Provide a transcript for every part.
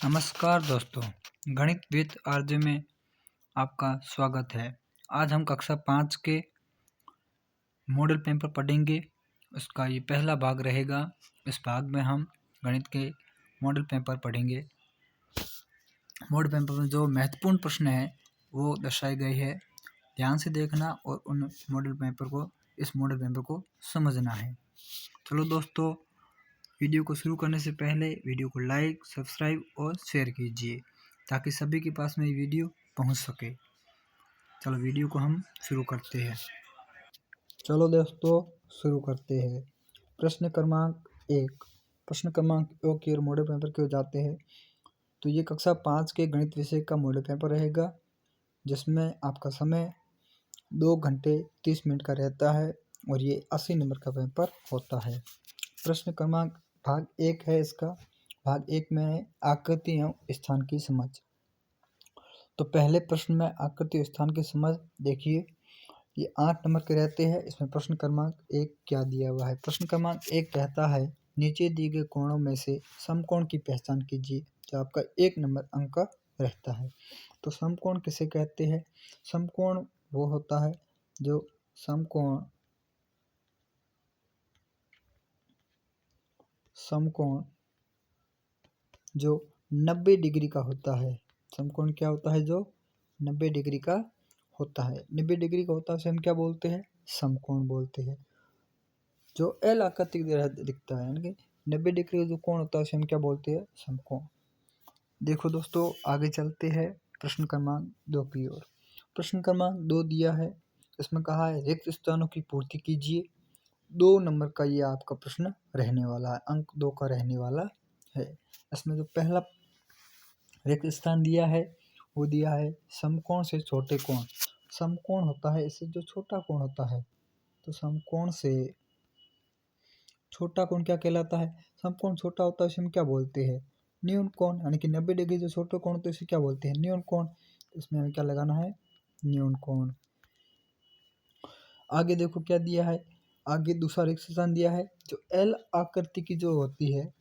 नमस्कार दोस्तों, गणित विद आरजे में आपका स्वागत है। आज हम कक्षा 5 के मॉडल पेपर पढ़ेंगे। उसका ये पहला भाग रहेगा। इस भाग में हम गणित के मॉडल पेपर पढ़ेंगे। मॉडल पेपर में जो महत्वपूर्ण प्रश्न है वो दर्शाए गए हैं। ध्यान से देखना और उन मॉडल पेपर को इस मॉडल पेपर को समझना है। चलो दोस्तों, वीडियो को शुरू करने से पहले वीडियो को लाइक, सब्सक्राइब और शेयर कीजिए ताकि सभी के पास में ये वीडियो पहुंच सके। चलो वीडियो को हम शुरू करते हैं। चलो दोस्तों, शुरू करते हैं। प्रश्न क्रमांक 1। प्रश्न क्रमांक 1 की ओर मॉडल पेपर की ओर जाते हैं। तो ये कक्षा 5 के गणित विषय का मॉडल पेपर रहेगा, जिसमें आपका समय 2 घंटे 30 मिनट का रहता है और ये 80 नंबर का पेपर होता है। प्रश्न क्रमांक भाग 1 है इसका। भाग 1 में है आकृति एवं स्थान की समझ। तो पहले प्रश्न में आकृति और स्थान की समझ देखिए। ये 8 नंबर के रहते हैं। इसमें प्रश्न क्रमांक 1 क्या दिया हुआ है। प्रश्न क्रमांक 1 कहता है, नीचे दिए गए कोणों में से समकोण की पहचान कीजिए। जो आपका 1 नंबर अंक रहता है। तो समकोण किसे कहते हैं? समकोण वो होता है जो समकोण जो 90 डिग्री का होता है। समकोण क्या होता है? जो 90 डिग्री का होता है। 90 डिग्री का होता है उसे हम क्या बोलते हैं? समकोण बोलते हैं। जो एल आकृति की तरह दिखता है, यानी कि 90 डिग्री का जो कोण होता है उसे हम क्या बोलते हैं? समकोण। देखो दोस्तों, आगे चलते हैं प्रश्न क्रमांक 2 की ओर। प्रश्न क्रमांक 2 दिया है। इसमें कहा है रिक्त स्थानों की पूर्ति कीजिए। 2 नंबर का ये आपका प्रश्न रहने वाला है, अंक 2 का रहने वाला है। इसमें जो पहला रिक्त स्थान दिया है वो दिया है समकोण से छोटे कोण। समकोण होता है इससे जो छोटा कोण होता है। तो समकोण से छोटा कोण क्या कहलाता है? समकोण छोटा होता है उसे हम क्या बोलते हैं? न्यून कोण। यानी कि 90 डिग्री जो छोटे कोण होते हैं इसे क्या बोलते हैं? न्यून कोण। इसमें हमें क्या लगाना है? न्यून कोण। आगे देखो क्या दिया है। आगे दूसरा रिक्त स्थान दिया है जो एल आकृति की जो होती है।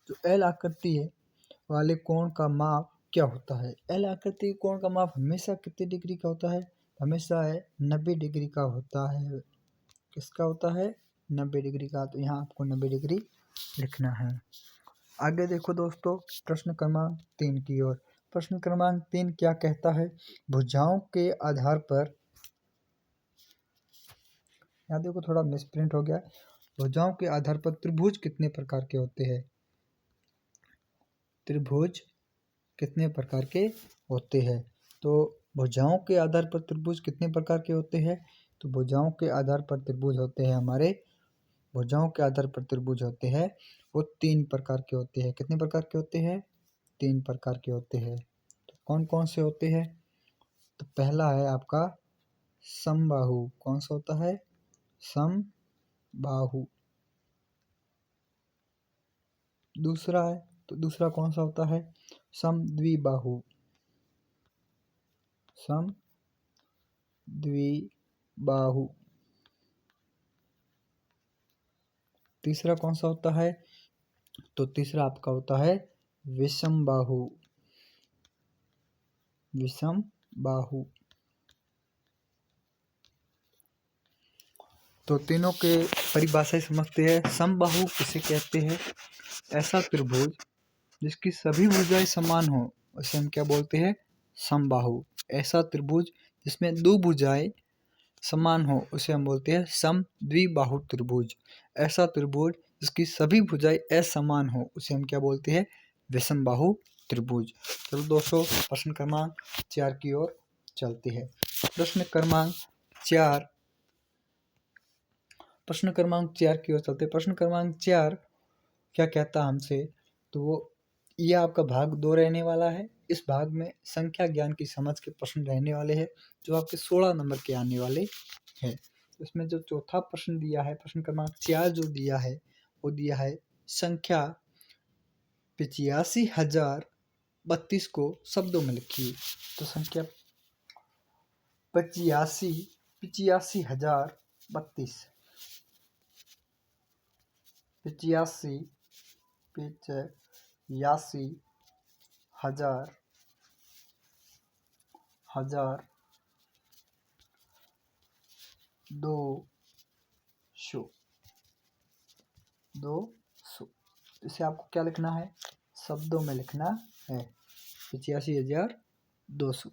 जो एल आकृति है वाले कोण का माप क्या होता है? एल आकृति के कोण का माप हमेशा कितने डिग्री का होता है? हमेशा है 90 डिग्री का होता है। किसका होता है? 90 डिग्री का। तो यहाँ आपको 90 डिग्री लिखना है। आगे देखो दोस्तों, प्रश्न क्रमांक 3 की ओर। प्रश्न क्रमांक 3 क्या कहता है? भुजाओं के आधार पर, यहाँ देखो थोड़ा मिसप्रिंट हो गया। भुजाओं के आधार पर त्रिभुज कितने प्रकार के होते हैं? त्रिभुज कितने प्रकार के होते हैं? तो भुजाओं के आधार पर त्रिभुज कितने प्रकार के होते हैं? तो भुजाओं के आधार पर त्रिभुज होते हैं हमारे, भुजाओं के आधार पर त्रिभुज होते हैं वो 3 प्रकार के होते हैं। कितने प्रकार के होते हैं? 3 प्रकार के होते हैं। तो कौन कौन से होते हैं? तो पहला है आपका समबाहु। कौन सा होता है? समबाहु। दूसरा है, तो दूसरा कौन सा होता है? समद्विबाहु। समद्विबाहु। तीसरा कौन सा होता है? तो तीसरा आपका होता है विषमबाहु। विषमबाहु। तो तीनों के परिभाषा समझते हैं। समबाहु किसे कहते हैं? ऐसा त्रिभुज जिसकी सभी भुजाएं समान हो उसे हम क्या बोलते हैं? समबाहु। ऐसा त्रिभुज जिसमें 2 भुजाएं समान हो उसे हम बोलते हैं समद्विबाहु त्रिभुज। ऐसा त्रिभुज जिसकी सभी भुजाएं असमान हो उसे हम क्या बोलते हैं? विषमबाहु त्रिभुज। चलो दोस्तों, प्रश्न क्रमांक 4 की ओर चलते हैं। प्रश्न क्रमांक 4 की ओर चलते। प्रश्न क्रमांक 4 क्या कहता हमसे? तो वो ये आपका भाग 2 रहने वाला है। इस भाग में संख्या ज्ञान की समझ के प्रश्न रहने वाले हैं जो आपके 16 नंबर के आने वाले हैं। इसमें जो चौथा प्रश्न दिया है, प्रश्न क्रमांक 4 जो दिया है वो दिया है संख्या 85,032 को शब्दों में लिखिए। तो संख्या 85,032 85,032 हजार, हजार, 200, 200। इसे आपको क्या लिखना है, शब्दों में लिखना है, 85,200।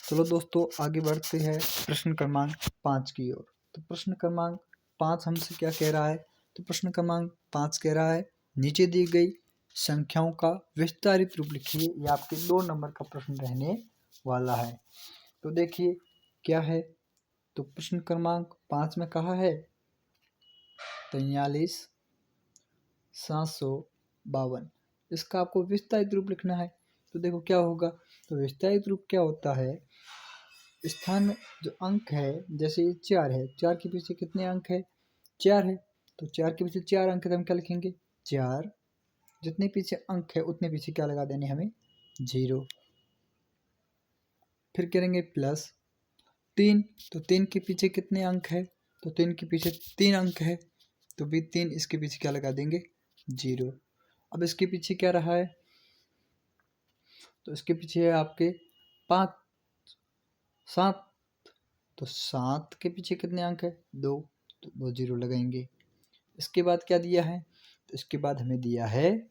चलो दोस्तों आगे बढ़ते हैं प्रश्न क्रमांक 5 की ओर। तो प्रश्न क्रमांक 5 हमसे क्या कह रहा है, तो प्रश्न क्रमांक 5 कह रहा है नीचे दी गई संख्याओं का विस्तारित रूप लिखिए। ये आपके 2 नंबर का प्रश्न रहने वाला है। तो देखिए क्या है, तो प्रश्न क्रमांक 5 में कहा है 43,752। इसका आपको विस्तारित रूप लिखना है। तो देखो क्या होगा, तो विस्तारित रूप क्या होता है, स्थान में जो अंक है, जैसे ये 4 है, 4 के पीछे कितने अंक है, 4 है, तो 4 के पीछे 4 अंक है, तो हम क्या लिखेंगे 4, जितने पीछे अंक है उतने पीछे क्या लगा देने हमें 0। फिर करेंगे प्लस 3, तो 3 के पीछे कितने अंक है, तो 3 के पीछे 3 अंक है, तो भी 3 इसके पीछे क्या लगा देंगे 0। अब इसके पीछे क्या रहा है, तो इसके पीछे है आपके 5, 7, तो 7 के पीछे कितने अंक है 2, तो 2 0 लगाएंगे। इसके बाद क्या दिया है, तो इसके बाद हमें दिया है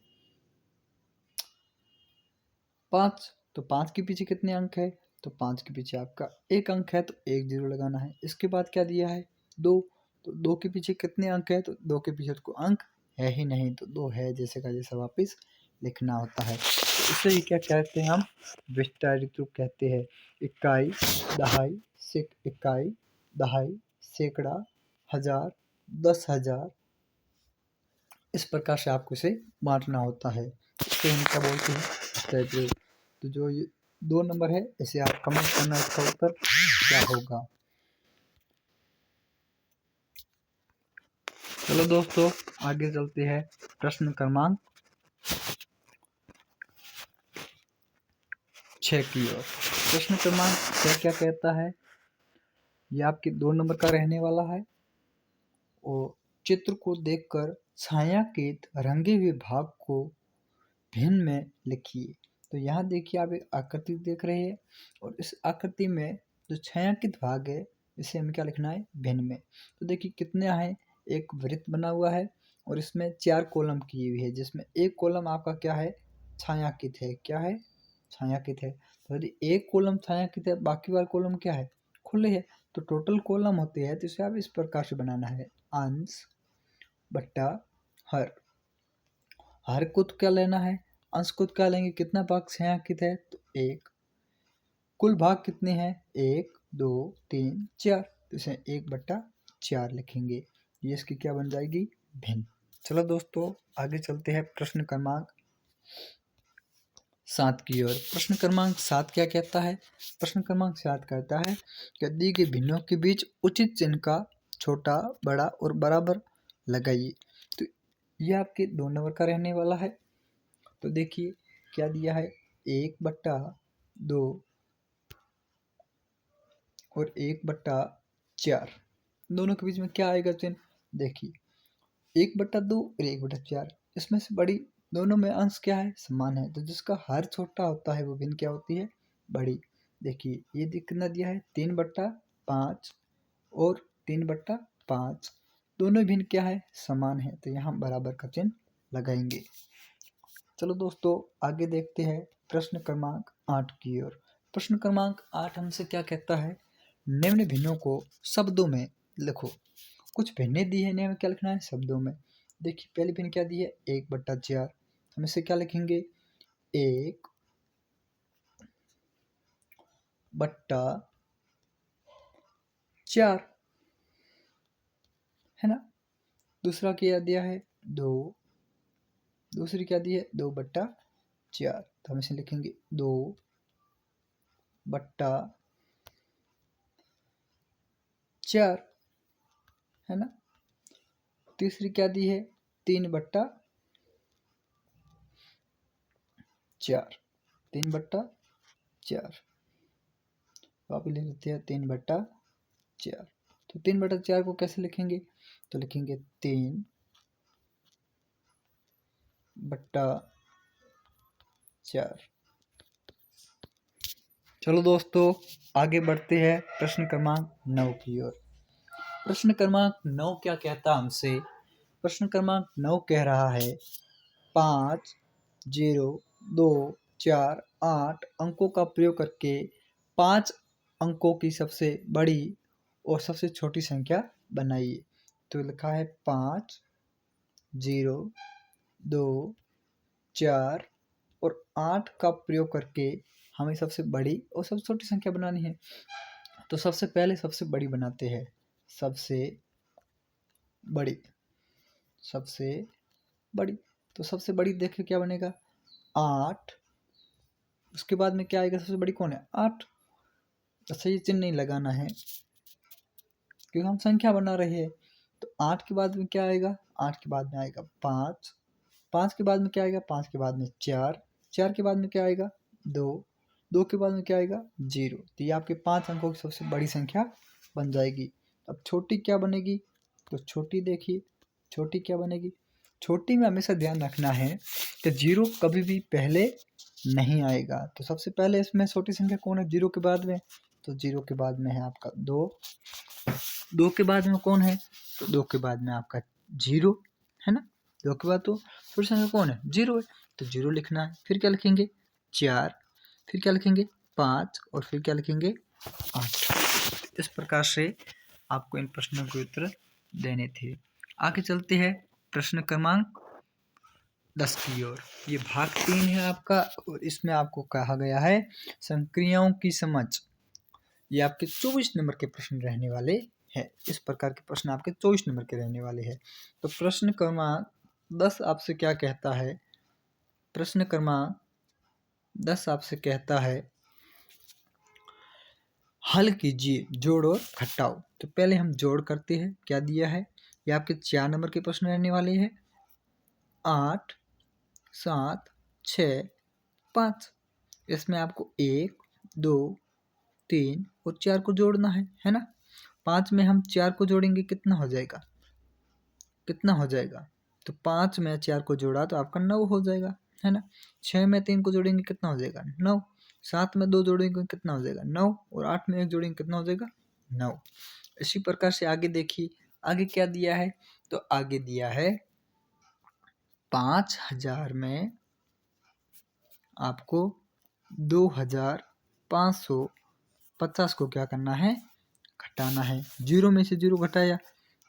5, तो 5 के पीछे कितने अंक है, तो 5 के पीछे आपका 1 अंक है, तो 1 0 लगाना है। इसके बाद क्या दिया है 2, तो 2 के पीछे कितने अंक है, तो 2 के पीछे तो अंक है ही नहीं, तो 2 है जैसे का जैसा वापस लिखना होता है। तो इसे ही क्या कहते हैं हम, विस्तारित रूप कहते हैं। इकाई, दहाई, इकाई, दहाई, सैकड़ा, हजार, 10,000, इस प्रकार से आपको इसे बांटना होता है। इसे हम क्या बोलते हैं, विस्तारित रूप। तो जो ये 2 नंबर है इसे आप कमेंट करना, इसका उत्तर क्या होगा। चलो दोस्तों आगे चलते हैं प्रश्न क्रमांक 6 की ओर। प्रश्न क्रमांक 6 क्या कहता है, ये आपके 2 नंबर का रहने वाला है। और चित्र को देखकर छायांकित रंगे हुए भाग को भिन्न में लिखिए। तो यहाँ देखिए आप एक आकृति देख रहे हैं, और इस आकृति में जो छायांकित भाग है इसे हमें क्या लिखना है भिन्न में। तो देखिए कितने हैं, एक वृत्त बना हुआ है और इसमें 4 कॉलम किए हुए हैं, जिसमें एक कॉलम आपका क्या है छायांकित है, क्या है छायांकित है। तो यदि एक कॉलम छायांकित है, बाकी वाला कॉलम क्या है खुले है, तो टोटल कॉलम होते हैं। तो इसे आप इस प्रकार से बनाना है, अंश बट्टा हर। हर को तो क्या लेना है, अंश को क्या लेंगे, कितना भाग छायांकित है, तो 1। कुल भाग कितने हैं, 1 2 3 4, तो इसे 1/4 लिखेंगे। ये इसकी क्या बन जाएगी भिन्न। चलो दोस्तों आगे चलते हैं प्रश्न क्रमांक 7 की ओर। प्रश्न क्रमांक 7 क्या कहता है, प्रश्न क्रमांक 7 कहता है कि दी गई भिन्नों के बीच उचित चिन्ह का छोटा, बड़ा और बराबर लगाइए। तो ये आपके 2 नंबर का रहने वाला है। तो देखिए क्या दिया है, 1/2 और 1/4, दोनों के बीच में क्या आएगा चिन्ह, देखिए 1/2 और 1/4, इसमें से बड़ी, दोनों में अंश क्या है समान है, तो जिसका हर छोटा होता है वो भिन्न क्या होती है बड़ी। देखिए ये कितना दिया है 3/5 और 3/5, दोनों भिन्न क्या है समान है, तो यहाँ बराबर का चिन्ह लगाएंगे। चलो दोस्तों आगे देखते हैं प्रश्न क्रमांक 8 की ओर। प्रश्न क्रमांक 8 हमसे क्या कहता है, निम्न भिन्नों को शब्दों में लिखो। कुछ भिन्ने दी है, हमें क्या लिखना है शब्दों में। देखिए पहली भिन्न क्या दी है 1/4, हम इसे क्या लिखेंगे 1/4 है ना। दूसरा क्या दिया है 2, दूसरी क्या दी है 2/4, तो हम इसे लिखेंगे 2/4 है ना। तीसरी क्या दी है 3/4, 3/4, वापस ले लेते हैं 3/4। तो 3/4 को कैसे लिखेंगे, तो लिखेंगे 3/4 4। चलो दोस्तों, आगे बढ़ते हैं प्रश्न क्रमांक 9 की ओर। प्रश्न क्रमांक 9 क्या कहता हमसे? प्रश्न क्रमांक 9 कह रहा है 5, 0, 2, 4, 8 अंकों का प्रयोग करके 5 अंकों की सबसे बड़ी और सबसे छोटी संख्या बनाइए। तो लिखा है 5, 0, 2, 4 और 8 का प्रयोग करके हमें सबसे बड़ी और सबसे छोटी संख्या बनानी है। तो सबसे पहले सबसे बड़ी बनाते हैं। सबसे बड़ी, सबसे बड़ी, तो सबसे बड़ी देखिए क्या बनेगा 8। उसके बाद में क्या आएगा? सबसे बड़ी कौन है? 8। अच्छा, ये चिन्ह नहीं लगाना है क्योंकि हम संख्या बना रहे हैं। तो 8 के बाद में क्या आएगा? 8 के बाद में आएगा 5। 5 के बाद में क्या आएगा? 5 के बाद में 4। 4 के बाद में क्या आएगा? 2। 2 के बाद में क्या आएगा? 0। तो ये आपके 5 अंकों की सबसे बड़ी संख्या बन जाएगी। अब छोटी क्या बनेगी? तो छोटी देखिए, छोटी क्या बनेगी? छोटी में हमेशा ध्यान रखना है कि 0 कभी भी पहले नहीं आएगा। तो सबसे पहले इसमें छोटी संख्या कौन है 0 के बाद में? तो 0 के बाद में है आपका 2। 2 के बाद में कौन है? तो 2 के बाद में आपका 0 है ना। 2 के बाद तो छोटी संख्या कौन है? 0 है, तो 0 लिखना है। फिर क्या लिखेंगे? 4। फिर क्या लिखेंगे? 5 और फिर क्या लिखेंगे? 8। इस प्रकार से आपको इन प्रश्नों के उत्तर देने थे। आगे चलते हैं प्रश्न क्रमांक 10 की ओर। ये भाग 3 है आपका और इसमें आपको कहा गया है संक्रियाओं की समझ। ये आपके 24 नंबर के प्रश्न रहने वाले हैं। इस प्रकार के प्रश्न आपके 24 नंबर के रहने वाले हैं। तो प्रश्न क्रमांक 10 आपसे क्या कहता है? प्रश्न क्रमांक 10 आपसे कहता है हल कीजिए जोड़ और घटाओ। तो पहले हम जोड़ करते हैं। क्या दिया है? ये आपके 4 नंबर के प्रश्न रहने वाले हैं। 8, 7, 6, 5। इसमें आपको 1, 2, 3 और 4 को जोड़ना है ना। 5 में हम 4 को जोड़ेंगे, कितना हो जाएगा? कितना हो जाएगा? तो 5 में 4 को जोड़ा तो आपका 9 हो जाएगा, है ना। 6 में 3 को जोड़ेंगे, कितना हो जाएगा? 9। 7 में 2 जोड़ेंगे, कितना हो जाएगा? 9। और 8 में 1 जोड़ेंगे, कितना हो जाएगा? 9। इसी प्रकार से आगे देखिए, आगे क्या दिया है? तो आगे दिया है 5000 में आपको 2550 को क्या करना है? घटाना है। 0 में से 0 घटाया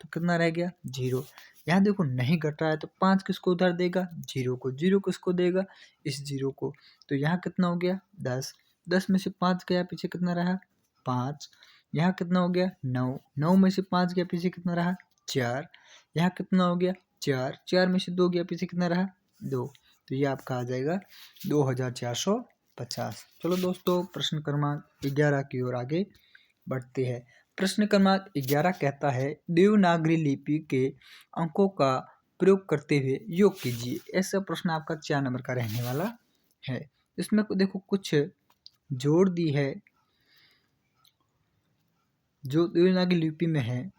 तो कितना रह गया? 0। यहाँ देखो नहीं घट रहा है तो 5 किसको उधार देगा? 0 को। 0 किसको देगा? इस 0 को। तो यहाँ कितना हो गया? 10। 10 में से 5 गया, पीछे कितना रहा? 5। यहाँ कितना हो गया? 9। 9 में से 5 गया, पीछे कितना रहा? 4। यहाँ कितना हो गया? 4। 4 में से 2 गया, पीछे कितना रहा? 2। तो ये आपका आ जाएगा 2450। चलो दोस्तों, प्रश्न क्रमांक 11 की ओर आगे बढ़ते हैं। प्रश्न क्रमांक 11 कहता है देवनागरी लिपि के अंकों का प्रयोग करते हुए योग कीजिए। ऐसा प्रश्न आपका 4 नंबर का रहने वाला है। इसमें देखो कुछ जोड़ दी है जो देवनागरी लिपि में है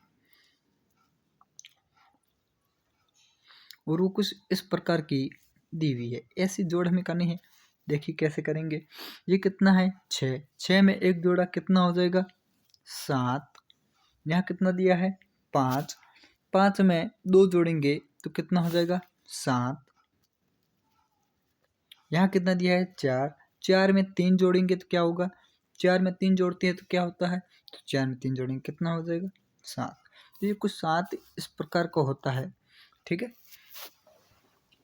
और वो कुछ इस प्रकार की दी हुई है। ऐसी जोड़ हमें करनी है। देखिए कैसे करेंगे। ये कितना है? 6। 6 में 1 जोड़ा, कितना हो जाएगा? 7। यहाँ कितना दिया है? 5। 5 में 2 जोड़ेंगे तो कितना हो जाएगा? 7। यहाँ कितना दिया है? 4। 4 में 3 जोड़ेंगे तो क्या होगा? 4 में 3 जोड़ते हैं तो क्या होता है? तो 4 में 3 जोड़ेंगे, कितना हो जाएगा? 7। तो ये कुछ 7 इस प्रकार का होता है, ठीक है।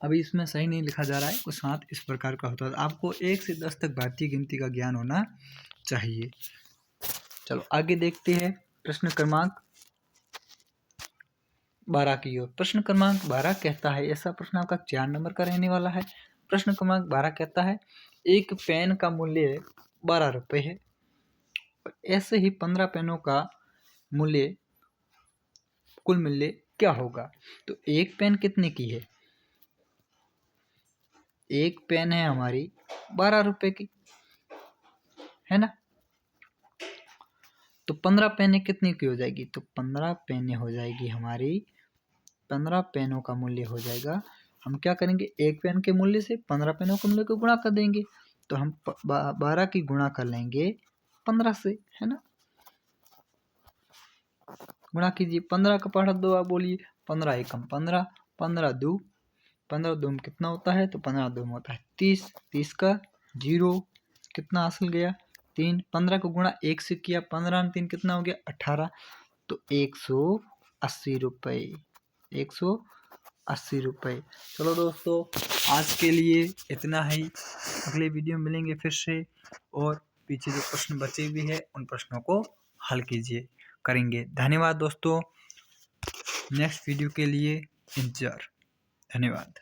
अभी इसमें सही नहीं लिखा जा रहा है, कुछ 7 इस प्रकार का होता है। आपको 1 से 10 तक भारतीय गिनती का ज्ञान होना चाहिए। चलो आगे देखते हैं प्रश्न क्रमांक 12 की ओर। प्रश्न क्रमांक 12 कहता है, ऐसा प्रश्न आपका 4 नंबर का रहने वाला है। प्रश्न क्रमांक 12 कहता है एक पेन का मूल्य 12 रुपये है। ऐसे ही 15 पेनों का मूल्य, कुल मूल्य क्या होगा? तो एक पेन कितने की है? एक पेन है हमारी 12 रुपये की, है ना। तो 15 पेनें कितने की हो जाएगी? तो 15 पेनें हो जाएगी हमारी, 15 पेनों का मूल्य हो जाएगा हम क्या करेंगे, एक पेन के मूल्य से 15 पेनों के मूल्य को गुणा कर देंगे। तो हम 12 की गुणा कर लेंगे 15 से, है ना। गुणा कीजिए, 15 का पढ़ा दो, आप बोलिए 15 एकम 15, 15 दो में कितना होता है, तो 15 दो में होता है 30, 30 का 0 कितना हासिल गया 3, 15 को गुणा 1 से किया, 15 में 3 कितना हो गया 18, तो 180 रुपये, 180 रुपये। चलो दोस्तों, आज के लिए इतना ही। अगले वीडियो में मिलेंगे फिर से, और पीछे जो प्रश्न बचे हुए हैं उन प्रश्नों को हल करेंगे। धन्यवाद दोस्तों, नेक्स्ट वीडियो के लिए इंतजार। धन्यवाद।